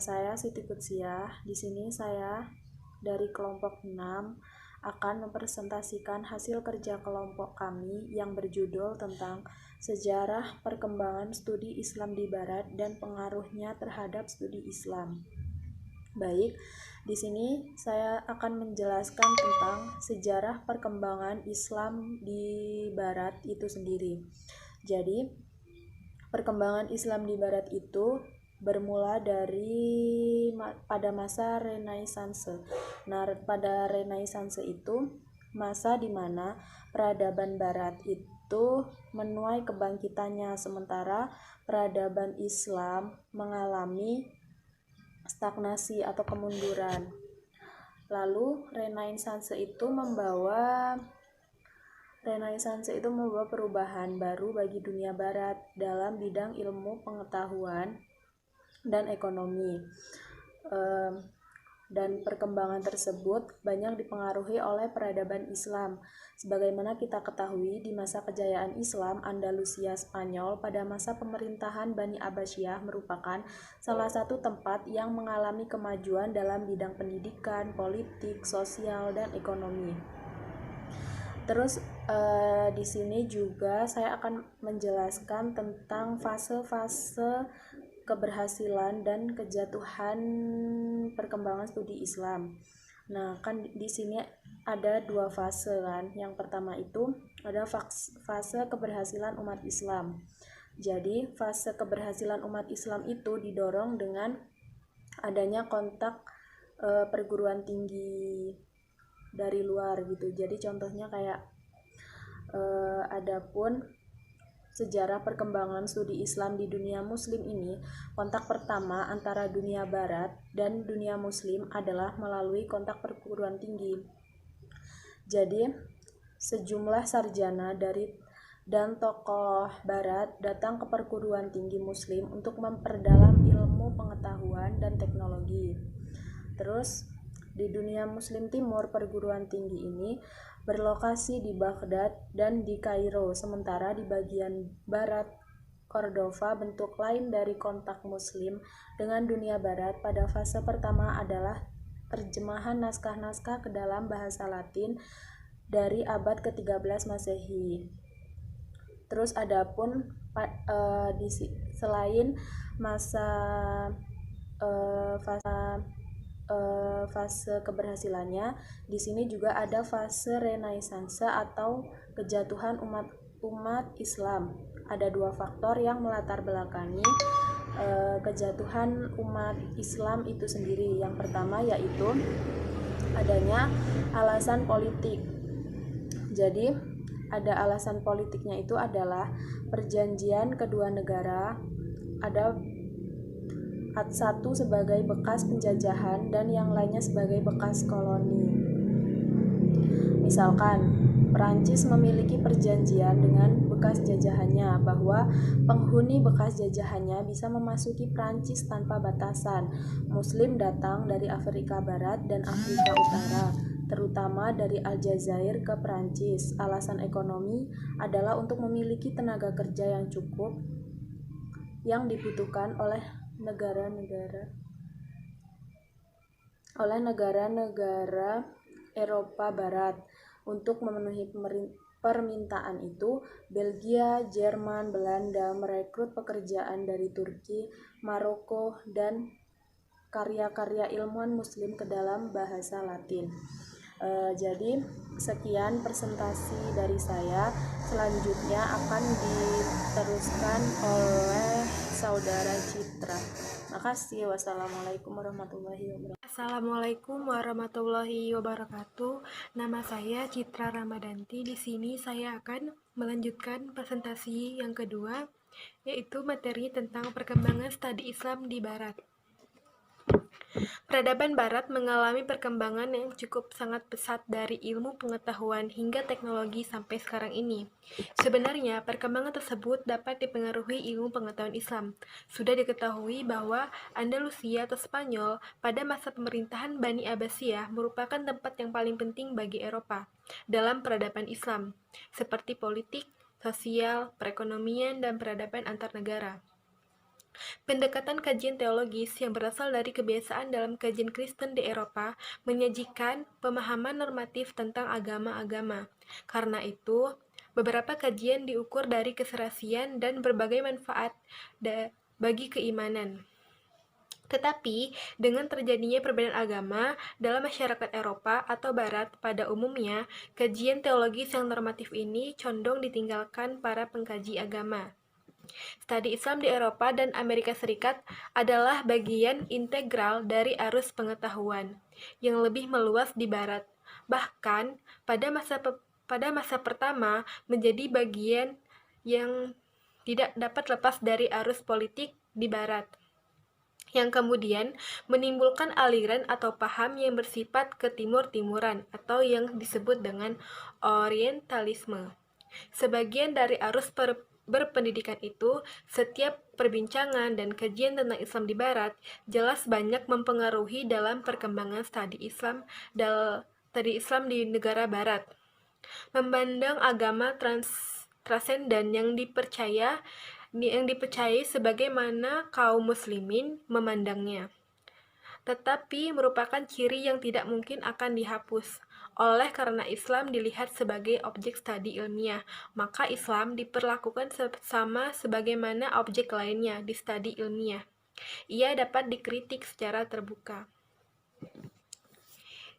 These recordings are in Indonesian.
Saya Siti Kutsiah. Di sini saya dari kelompok 6 akan mempresentasikan hasil kerja kelompok kami yang berjudul tentang sejarah perkembangan studi Islam di Barat dan pengaruhnya terhadap studi Islam. Baik, di sini saya akan menjelaskan tentang sejarah perkembangan Islam di Barat itu sendiri. Jadi, perkembangan Islam di Barat itu bermula dari pada masa Renaissance. Nah, pada Renaissance itu masa di mana peradaban Barat itu menuai kebangkitannya, sementara peradaban Islam mengalami stagnasi atau kemunduran. Lalu Renaissance itu membawa perubahan baru bagi dunia Barat dalam bidang ilmu pengetahuan dan ekonomi. Dan perkembangan tersebut banyak dipengaruhi oleh peradaban Islam. Sebagaimana kita ketahui, di masa kejayaan Islam, Andalusia Spanyol pada masa pemerintahan Bani Abbasiyah merupakan salah satu tempat yang mengalami kemajuan dalam bidang pendidikan, politik, sosial, dan ekonomi. Terus di sini juga saya akan menjelaskan tentang fase-fase keberhasilan dan kejatuhan perkembangan studi Islam. Nah, kan di sini ada dua fase kan. Yang pertama itu ada fase keberhasilan umat Islam. Jadi, fase keberhasilan umat Islam itu didorong dengan adanya kontak perguruan tinggi dari luar gitu. Jadi contohnya kayak adapun sejarah perkembangan studi Islam di dunia muslim ini, kontak pertama antara dunia barat dan dunia muslim adalah melalui kontak perguruan tinggi. Jadi, sejumlah sarjana dan tokoh barat datang ke perguruan tinggi muslim untuk memperdalam ilmu pengetahuan dan teknologi. Terus, di dunia muslim timur, perguruan tinggi ini berlokasi di Baghdad dan di Kairo, sementara di bagian barat Cordova, bentuk lain dari kontak muslim dengan dunia barat pada fase pertama adalah terjemahan naskah-naskah ke dalam bahasa Latin dari abad ke-13 Masehi. Terus adapun selain fase keberhasilannya, di sini juga ada fase Renaissance atau kejatuhan umat Islam. Ada dua faktor yang melatar belakangi kejatuhan umat Islam itu sendiri. Yang pertama yaitu adanya alasan politik. Jadi ada alasan politiknya itu adalah perjanjian kedua negara. Ada satu sebagai bekas penjajahan dan yang lainnya sebagai bekas koloni. Misalkan, Perancis memiliki perjanjian dengan bekas jajahannya bahwa penghuni bekas jajahannya bisa memasuki Perancis tanpa batasan. Muslim datang dari Afrika Barat dan Afrika Utara, terutama dari Aljazair ke Perancis. Alasan ekonomi adalah untuk memiliki tenaga kerja yang cukup yang dibutuhkan oleh negara-negara Eropa Barat. Untuk memenuhi permintaan itu, Belgia, Jerman, Belanda merekrut pekerjaan dari Turki, Maroko, dan karya-karya ilmuwan muslim ke dalam bahasa Latin. Jadi sekian presentasi dari saya. Selanjutnya akan diteruskan oleh saudara Citra. Makasih. Wassalamualaikum warahmatullahi wabarakatuh. Assalamualaikum warahmatullahi wabarakatuh. Nama saya Citra Ramadanti. Di sini saya akan melanjutkan presentasi yang kedua, yaitu materi tentang perkembangan studi Islam di Barat. Peradaban Barat mengalami perkembangan yang cukup sangat pesat dari ilmu pengetahuan hingga teknologi sampai sekarang ini. Sebenarnya, perkembangan tersebut dapat dipengaruhi ilmu pengetahuan Islam. Sudah diketahui bahwa Andalusia atau Spanyol pada masa pemerintahan Bani Abbasiyah merupakan tempat yang paling penting bagi Eropa dalam peradaban Islam, seperti politik, sosial, perekonomian, dan peradaban antar negara. Pendekatan kajian teologis yang berasal dari kebiasaan dalam kajian Kristen di Eropa menyajikan pemahaman normatif tentang agama-agama. Karena itu, beberapa kajian diukur dari keserasian dan berbagai manfaat bagi keimanan. Tetapi, dengan terjadinya perbedaan agama dalam masyarakat Eropa atau Barat pada umumnya, kajian teologis yang normatif ini condong ditinggalkan para pengkaji agama. Studi Islam di Eropa dan Amerika Serikat adalah bagian integral dari arus pengetahuan yang lebih meluas di Barat. Bahkan, pada masa pertama menjadi bagian yang tidak dapat lepas dari arus politik di Barat, yang kemudian menimbulkan aliran atau paham yang bersifat ketimur-timuran atau yang disebut dengan orientalisme. Sebagian dari arus berpendidikan itu, setiap perbincangan dan kajian tentang Islam di Barat jelas banyak mempengaruhi dalam perkembangan studi Islam di negara Barat. Memandang agama transenden yang dipercayai sebagaimana kaum muslimin memandangnya, tetapi merupakan ciri yang tidak mungkin akan dihapus. Oleh karena Islam dilihat sebagai objek studi ilmiah, maka Islam diperlakukan sama sebagaimana objek lainnya di studi ilmiah. Ia dapat dikritik secara terbuka.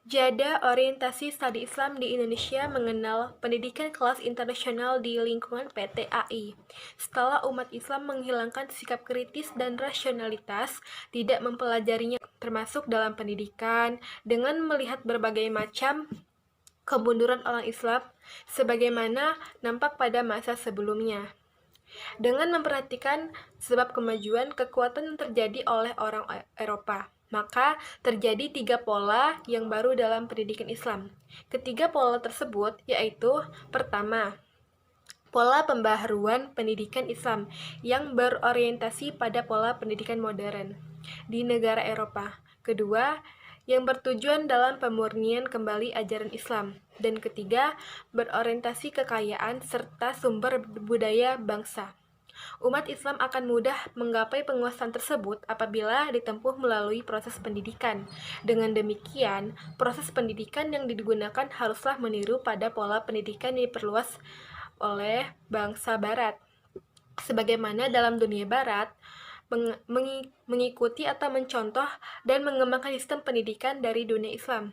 Jada orientasi studi Islam di Indonesia mengenal pendidikan kelas internasional di lingkungan PT AI. Setelah umat Islam menghilangkan sikap kritis dan rasionalitas, tidak mempelajarinya termasuk dalam pendidikan, dengan melihat berbagai macam kemunduran orang Islam sebagaimana nampak pada masa sebelumnya. Dengan memperhatikan sebab kemajuan kekuatan yang terjadi oleh orang Eropa, maka terjadi 3 pola yang baru dalam pendidikan Islam. Ketiga pola tersebut yaitu: pertama, pola pembaharuan pendidikan Islam yang berorientasi pada pola pendidikan modern di negara Eropa. Kedua, yang bertujuan dalam pemurnian kembali ajaran Islam. Dan ketiga, berorientasi kekayaan serta sumber budaya bangsa. Umat Islam akan mudah menggapai penguasaan tersebut apabila ditempuh melalui proses pendidikan. Dengan demikian, proses pendidikan yang digunakan haruslah meniru pada pola pendidikan yang diperluas oleh bangsa Barat. Sebagaimana dalam dunia Barat, mengikuti atau mencontoh dan mengembangkan sistem pendidikan dari dunia Islam.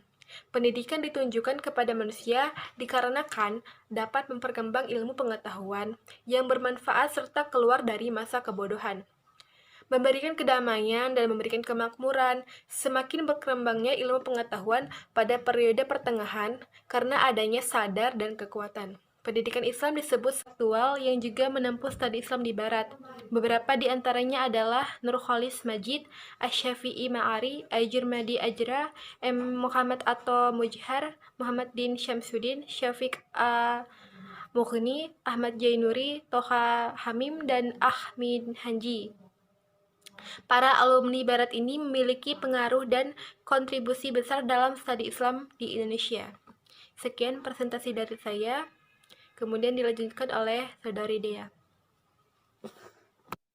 Pendidikan ditunjukkan kepada manusia dikarenakan dapat memperkembang ilmu pengetahuan yang bermanfaat serta keluar dari masa kebodohan, memberikan kedamaian dan memberikan kemakmuran. Semakin berkembangnya ilmu pengetahuan pada periode pertengahan karena adanya sadar dan kekuatan. Pendidikan Islam disebut aktual yang juga menempuh studi Islam di Barat. Beberapa di antaranya adalah Nur Khalis Majid, Asy-Syafi'i Ma'ari, Ajurmadi Ajra, M. Muhammad Atto Mujhar, Muhammad Din Syamsuddin, Syafiq Mughni, Ahmad Jainuri, Toha Hamim, dan Ahmid Hanji. Para alumni Barat ini memiliki pengaruh dan kontribusi besar dalam studi Islam di Indonesia. Sekian presentasi dari saya. Kemudian dilanjutkan oleh Saudari Dea.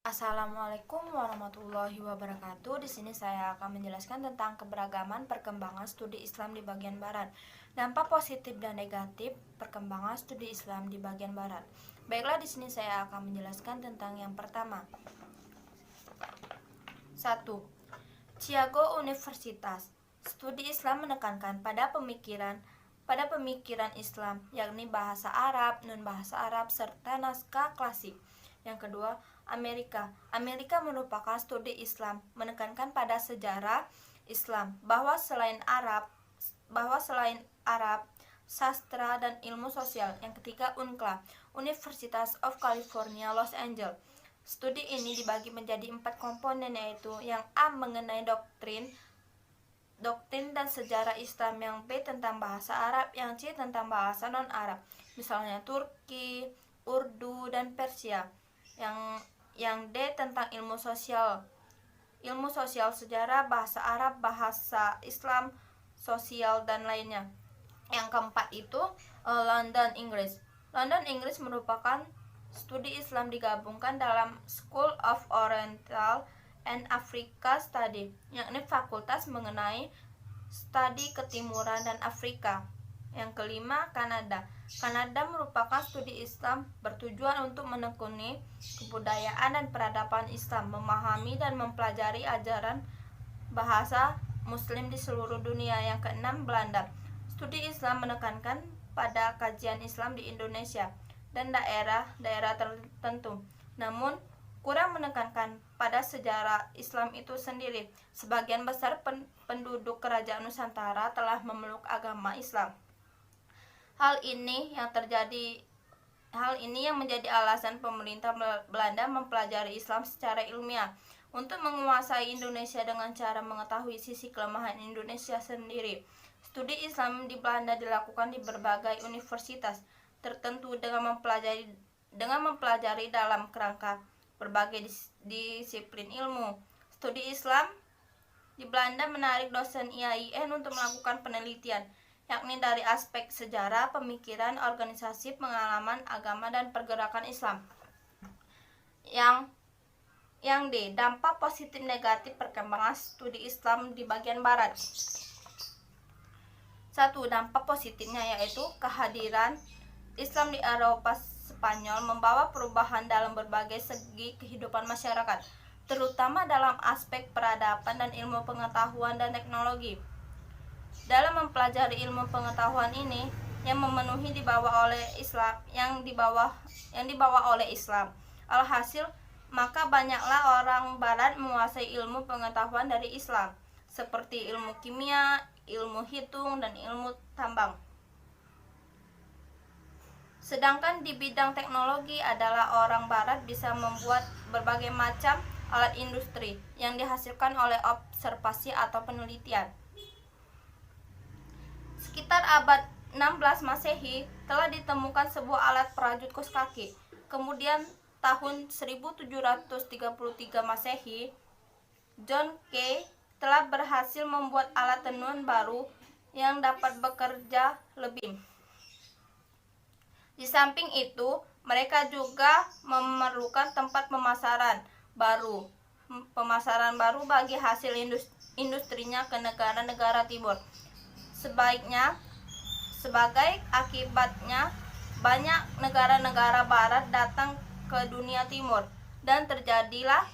Assalamualaikum warahmatullahi wabarakatuh. Di sini saya akan menjelaskan tentang keberagaman perkembangan studi Islam di bagian Barat. Dampak positif dan negatif perkembangan studi Islam di bagian Barat. Baiklah, di sini saya akan menjelaskan tentang yang pertama. 1. Chicago Universitas. Studi Islam menekankan pada pemikiran Islam, yakni bahasa Arab, non-bahasa Arab, serta naskah klasik. Yang kedua, Amerika merupakan studi Islam, menekankan pada sejarah Islam, bahwa selain Arab, sastra dan ilmu sosial. Yang ketiga, UNCLA, University of California, Los Angeles. Studi ini dibagi menjadi 4 komponen, yaitu yang A mengenai doktrin dan sejarah Islam, yang B tentang bahasa Arab, yang C tentang bahasa non-Arab, misalnya Turki, Urdu, dan Persia. Yang D tentang ilmu sosial, sejarah, bahasa Arab, bahasa Islam, sosial, dan lainnya. Yang keempat itu London, Inggris. London, Inggris merupakan studi Islam digabungkan dalam School of Oriental and Africa Study, yakni fakultas mengenai studi Ketimuran dan Afrika. Yang kelima, Kanada. Kanada merupakan studi Islam bertujuan untuk menekuni kebudayaan dan peradaban Islam, memahami dan mempelajari ajaran bahasa Muslim di seluruh dunia. Yang keenam, Belanda. Studi Islam menekankan pada kajian Islam di Indonesia dan daerah-daerah tertentu, namun kurang menekankan pada sejarah Islam itu sendiri. Sebagian besar penduduk kerajaan Nusantara telah memeluk agama Islam. Hal ini yang menjadi alasan pemerintah Belanda mempelajari Islam secara ilmiah untuk menguasai Indonesia dengan cara mengetahui sisi kelemahan Indonesia sendiri. Studi Islam di Belanda dilakukan di berbagai universitas tertentu dengan mempelajari dalam kerangka berbagai disiplin ilmu. Studi Islam di Belanda menarik dosen IAIN untuk melakukan penelitian, yakni dari aspek sejarah, pemikiran, organisasi, pengalaman, agama, dan pergerakan Islam. Yang D. Dampak positif negatif perkembangan studi Islam di bagian Barat. 1. Dampak positifnya yaitu kehadiran Islam di Eropa Spanyol membawa perubahan dalam berbagai segi kehidupan masyarakat, terutama dalam aspek peradaban dan ilmu pengetahuan dan teknologi. Dalam mempelajari ilmu pengetahuan ini yang dibawa oleh Islam. Alhasil, maka banyaklah orang Barat menguasai ilmu pengetahuan dari Islam, seperti ilmu kimia, ilmu hitung, dan ilmu tambang. Sedangkan di bidang teknologi adalah orang Barat bisa membuat berbagai macam alat industri yang dihasilkan oleh observasi atau penelitian. Sekitar abad 16 Masehi telah ditemukan sebuah alat perajut kaos kaki. Kemudian tahun 1733 Masehi, John Kay telah berhasil membuat alat tenun baru yang dapat bekerja lebih. Di samping itu, mereka juga memerlukan tempat pemasaran baru bagi hasil industrinya ke negara-negara timur. Sebagai akibatnya, banyak negara-negara barat datang ke dunia timur dan terjadilah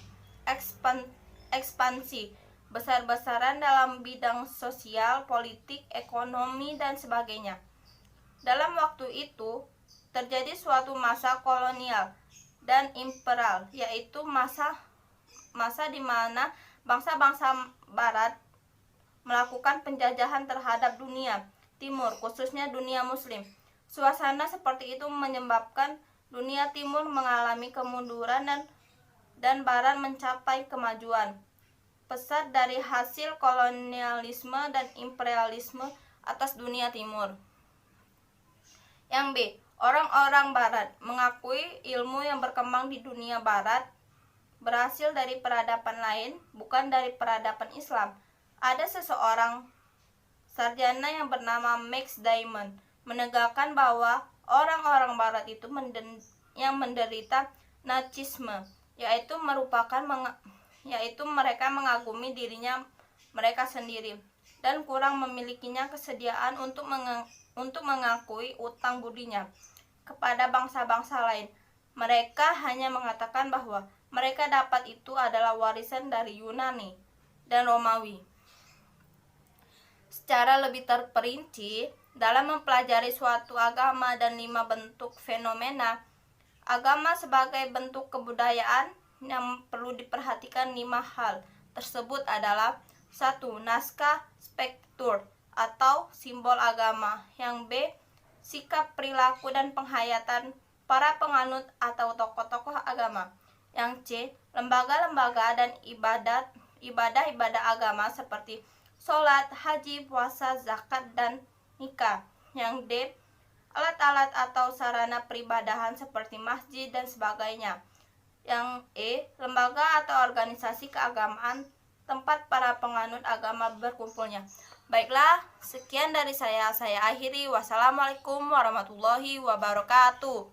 ekspansi besar-besaran dalam bidang sosial, politik, ekonomi, dan sebagainya. Dalam waktu itu, terjadi suatu masa kolonial dan imperial, yaitu masa di mana bangsa-bangsa barat melakukan penjajahan terhadap dunia timur, khususnya dunia muslim. Suasana seperti itu menyebabkan dunia timur mengalami kemunduran dan barat mencapai kemajuan pesat dari hasil kolonialisme dan imperialisme atas dunia timur. Yang B. Orang-orang barat mengakui ilmu yang berkembang di dunia barat berasal dari peradaban lain, bukan dari peradaban Islam. Ada seseorang sarjana yang bernama Max Diamond menegakkan bahwa orang-orang barat itu yang menderita Nazisme, yaitu mereka mengagumi dirinya mereka sendiri dan kurang memilikinya kesediaan untuk mengakui utang budinya kepada bangsa-bangsa lain. Mereka hanya mengatakan bahwa mereka dapat itu adalah warisan dari Yunani dan Romawi. Secara lebih terperinci, dalam mempelajari suatu agama dan 5 bentuk fenomena agama sebagai bentuk kebudayaan yang perlu diperhatikan 5 hal tersebut adalah 1. Naskah spektur atau simbol agama. Yang B. Sikap, perilaku, dan penghayatan para penganut atau tokoh-tokoh agama. Yang C. Lembaga-lembaga dan ibadah-ibadah agama seperti sholat, haji, puasa, zakat, dan nikah. Yang D. Alat-alat atau sarana peribadahan seperti masjid dan sebagainya. Yang E. Lembaga atau organisasi keagamaan tempat para penganut agama berkumpulnya. Baiklah, sekian dari saya akhiri. Wassalamualaikum warahmatullahi wabarakatuh.